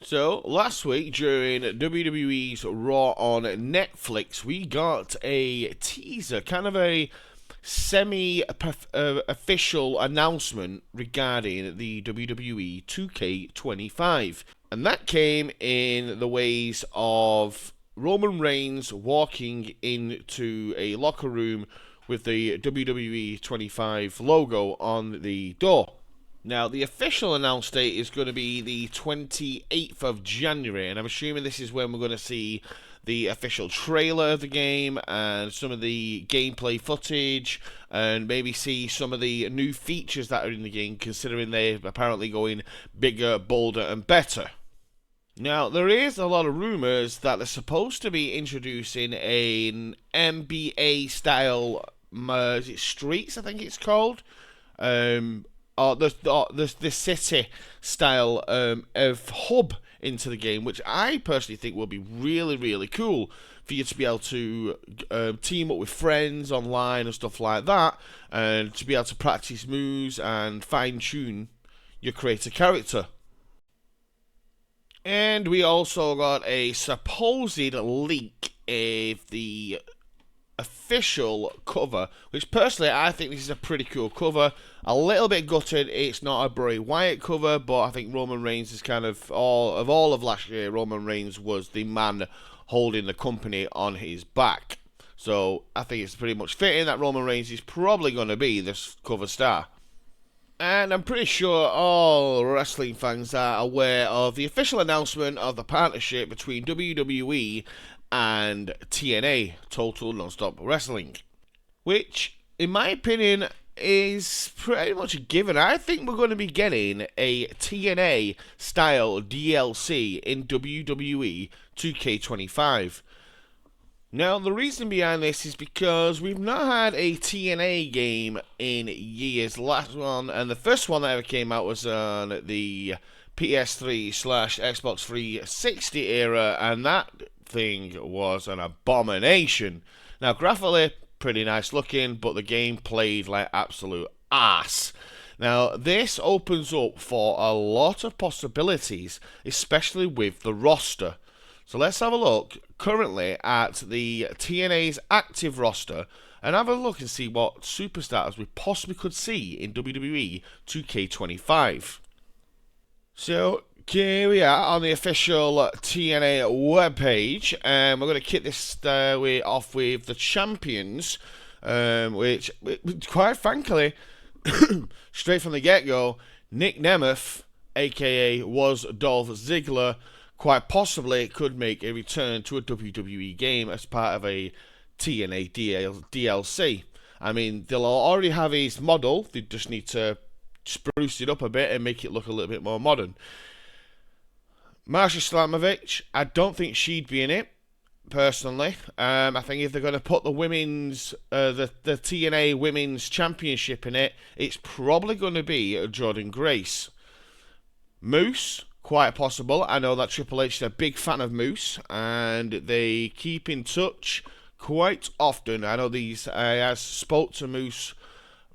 So, last week during WWE's Raw on Netflix, we got a teaser, kind of a semi-official announcement regarding the WWE 2K25. And that came in the ways of Roman Reigns walking into a locker room with the WWE 25 logo on the door. Now, the official announce date is going to be the 28th of January, and I'm assuming this is when we're going to see the official trailer of the game and some of the gameplay footage, and maybe see some of the new features that are in the game, considering they're apparently going bigger, bolder, and better. Now, there is a lot of rumours that they're supposed to be introducing an NBA-style streets, I think it's called, or the city style of hub into the game, which I personally think will be really, really cool for you to be able to team up with friends online and stuff like that, and to be able to practice moves and fine-tune your creator character. And we also got a supposed leak of the official cover, which personally I think this is a pretty cool cover. A little bit gutted it's not a Bray Wyatt cover, but I think Roman Reigns is kind of all of last year. Roman Reigns was the man holding the company on his back, so I think it's pretty much fitting that Roman Reigns is probably going to be this cover star. And I'm pretty sure all wrestling fans are aware of the official announcement of the partnership between WWE and TNA, Total Nonstop Wrestling, which, in my opinion, is pretty much a given. I think we're going to be getting a TNA-style DLC in WWE 2K25. Now, the reason behind this is because we've not had a TNA game in years. The last one, and the first one that ever came out, was on the PS3/Xbox 360 era, and that thing was an abomination. Now, graphically, pretty nice looking, but the game played like absolute ass. Now, this opens up for a lot of possibilities, especially with the roster. So let's have a look currently at the TNA's active roster and have a look and see what superstars we possibly could see in WWE 2K25. So here we are on the official TNA webpage, and we're going to kick this off with the champions, which, quite frankly, straight from the get-go, Nick Nemeth, aka was Dolph Ziggler, quite possibly could make a return to a WWE game as part of a TNA DLC. I mean, they'll already have his model, they just need to spruce it up a bit and make it look a little bit more modern. Marsha Slamovich, I don't think she'd be in it, personally. I think if they're going to put the women's, the TNA Women's Championship in it, it's probably going to be Jordan Grace. Moose, quite possible. I know that Triple H is a big fan of Moose, and they keep in touch quite often. I know I spoke to Moose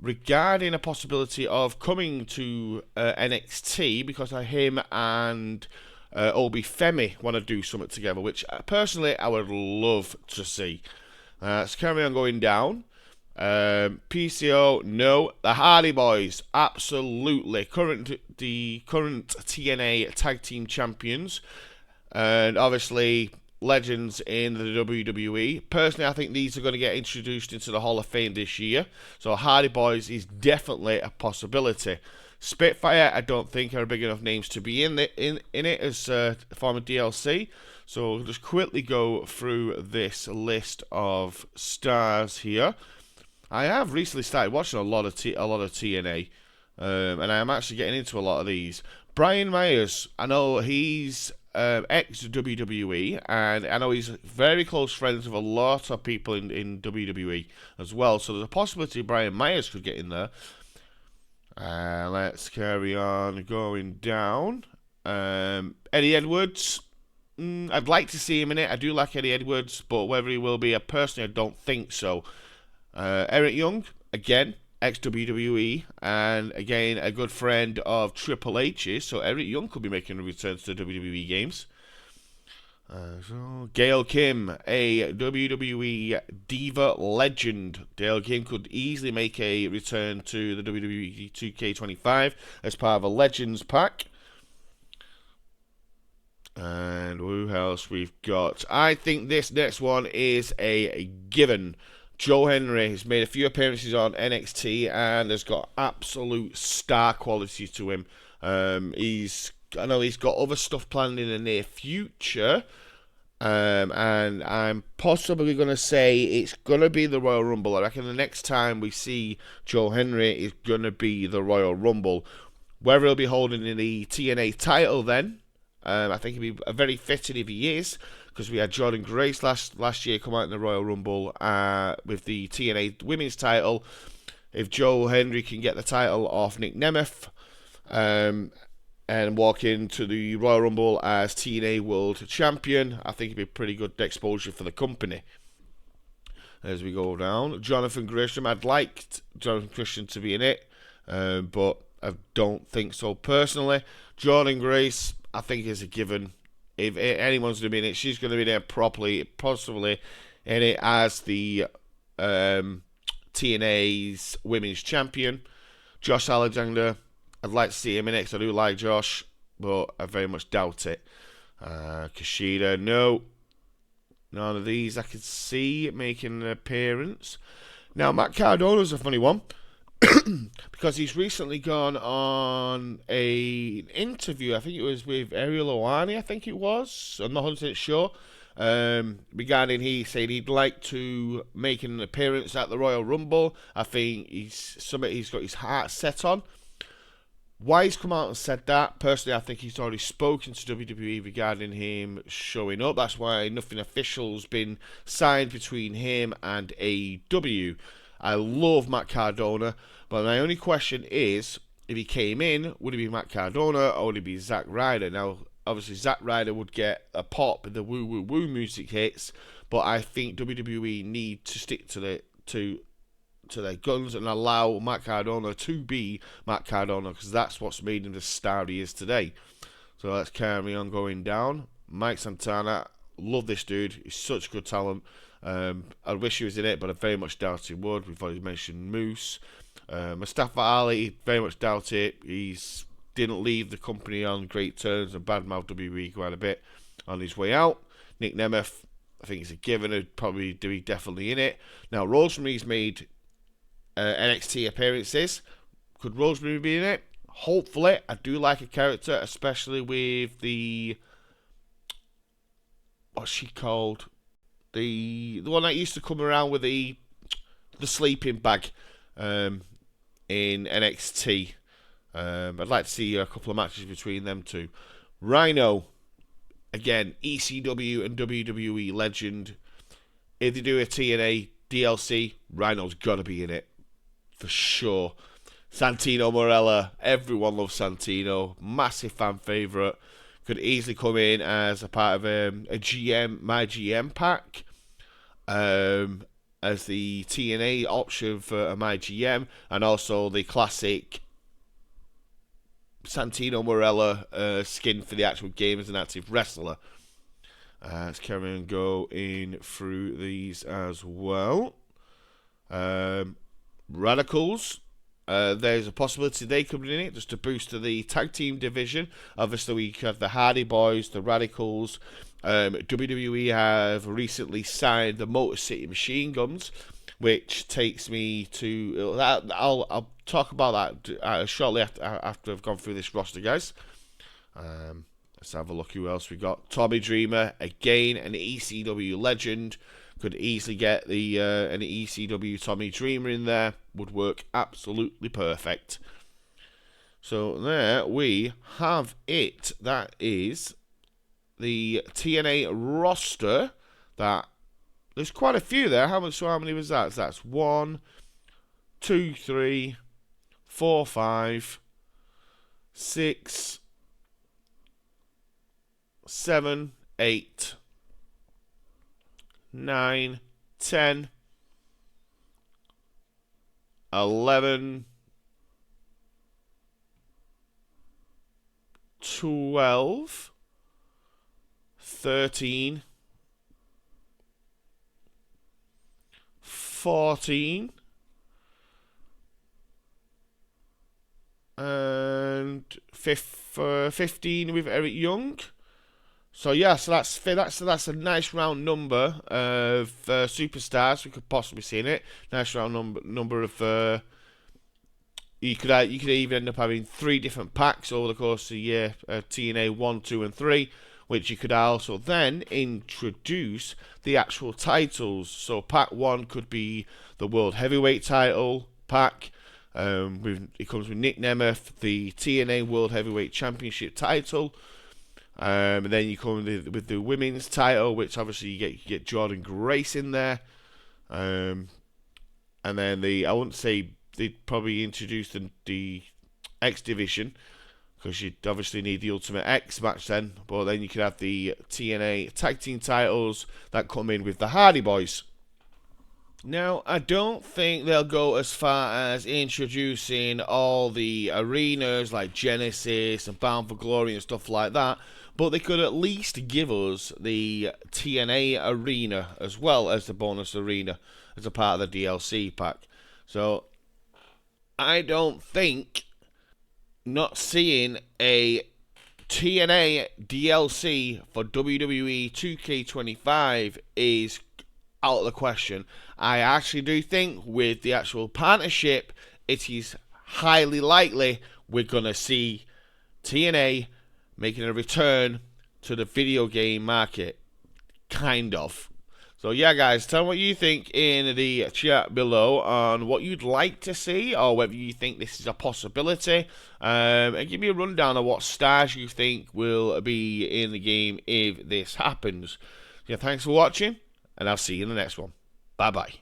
regarding a possibility of coming to NXT because him and Obi Femi want to do something together, which personally I would love to see. Let's carry on going down. PCO, no. The Hardy Boys, absolutely. The current TNA Tag Team Champions, and obviously legends in the WWE. Personally, I think these are going to get introduced into the Hall of Fame this year, so Hardy Boys is definitely a possibility. Spitfire, I don't think are big enough names to be in it as a form of DLC. So we'll just quickly go through this list of stars here. I have recently started watching a lot of TNA, and I am actually getting into a lot of these. Brian Myers, I know he's ex-WWE, and I know he's very close friends with a lot of people in WWE as well, so there's a possibility Brian Myers could get in there. Let's carry on going down. Eddie Edwards, I'd like to see him in it. I do like Eddie Edwards, but whether he will be, personally, I don't think so. Eric Young, again, ex-WWE, and again, a good friend of Triple H's, so Eric Young could be making a return to the WWE games. So Gail Kim, a WWE Diva legend. Gail Kim could easily make a return to the Wwe2K25 as part of a Legends pack. And who else we've got? I think this next one is a given. Joe Henry has made a few appearances on NXT and has got absolute star quality to him. I know he's got other stuff planned in the near future. And I'm possibly going to say it's going to be the Royal Rumble. I reckon the next time we see Joe Henry is going to be the Royal Rumble. Whether he'll be holding the TNA title then, I think it'd be very fitting if he is, because we had Jordan Grace last year come out in the Royal Rumble with the TNA Women's title. If Joe Henry can get the title off Nick Nemeth, and walk into the Royal Rumble as TNA World Champion, I think it'd be pretty good exposure for the company. As we go down, Jonathan Gresham, I'd liked Jonathan Gresham to be in it, but I don't think so personally. Jordan Grace, I think is a given. If anyone's going to be in it, she's going to be there properly, possibly in it as the TNA's Women's Champion. Josh Alexander, I'd like to see him in it because I do like Josh, but I very much doubt it. Kushida, no. None of these I could see making an appearance. Now, Matt Cardona's a funny one because he's recently gone on an interview. I think it was with Ariel Owani, I think it was. I'm not 100% sure. Regarding he said he'd like to make an appearance at the Royal Rumble. I think he's got his heart set on. Why he's come out and said that, personally, I think he's already spoken to WWE regarding him showing up. That's why nothing official's been signed between him and AEW. I love Matt Cardona, but my only question is, if he came in, would it be Matt Cardona or would it be Zack Ryder? Now, obviously, Zack Ryder would get a pop if the woo woo woo music hits, but I think WWE need to stick to their guns and allow Matt Cardona to be Matt Cardona, because that's what's made him the star he is today. So let's carry on going down. Mike Santana, love this dude. He's such good talent. I wish he was in it, but I very much doubt he would. We've already mentioned Moose. Mustafa Ali, very much doubt it. He's didn't leave the company on great terms and badmouthed WWE quite a bit on his way out. Nick Nemeth, I think it's a given. He'd probably be definitely in it. Now, Rosemary's made NXT appearances. Could Rosemary be in it? Hopefully. I do like a character, especially with the, what's she called? The one that used to come around with the sleeping bag in NXT. I'd like to see a couple of matches between them two. Rhino, again, ECW and WWE legend. If they do a TNA DLC, Rhino's got to be in it. For sure. Santino Marella, everyone loves Santino. Massive fan favourite. Could easily come in as a part of a GM, my GM pack. As the TNA option for a my GM. And also the classic Santino Marella skin for the actual game as an active wrestler. Let's carry on going through these as well. Radicals. There's a possibility they could be in it just to boost the tag team division. Obviously, we have the Hardy Boys, the Radicals. WWE have recently signed the Motor City Machine Guns, which takes me to that. I'll talk about that shortly after I've gone through this roster, guys. Let's have a look who else we got. Tommy Dreamer, again, an ECW legend. Could easily get an ECW Tommy Dreamer in there. Would work absolutely perfect. So there we have it. That is the TNA roster. That there's quite a few there. How many was that? So that's 1, 2, 3, 4, 5, 6, 7, 8, 9, 10, 11, 12, 13, 14, and 15 with Eric Young. So yeah, so that's a nice round number of superstars we could possibly see in it. Nice round number of you could even end up having 3 different packs over the course of the year, TNA 1, 2, and 3, which you could also then introduce the actual titles. So pack 1 could be the World Heavyweight title pack. It comes with Nick Nemeth, the TNA World Heavyweight Championship title. And then you come with the women's title, which obviously you get Jordan Grace in there. And then I wouldn't say they'd probably introduce the X division, because you'd obviously need the Ultimate X match then. But then you could have the TNA tag team titles that come in with the Hardy Boys. Now, I don't think they'll go as far as introducing all the arenas like Genesis and Bound for Glory and stuff like that, but they could at least give us the TNA Arena as well as the bonus arena as a part of the DLC pack. So, I don't think not seeing a TNA DLC for WWE 2K25 is out of the question. I actually do think with the actual partnership, it is highly likely we're going to see TNA making a return to the video game market. Kind of. So yeah, guys, tell me what you think in the chat below on what you'd like to see, or whether you think this is a possibility, and give me a rundown of what stars you think will be in the game if this happens. Yeah, thanks for watching, and I'll see you in the next one. Bye bye.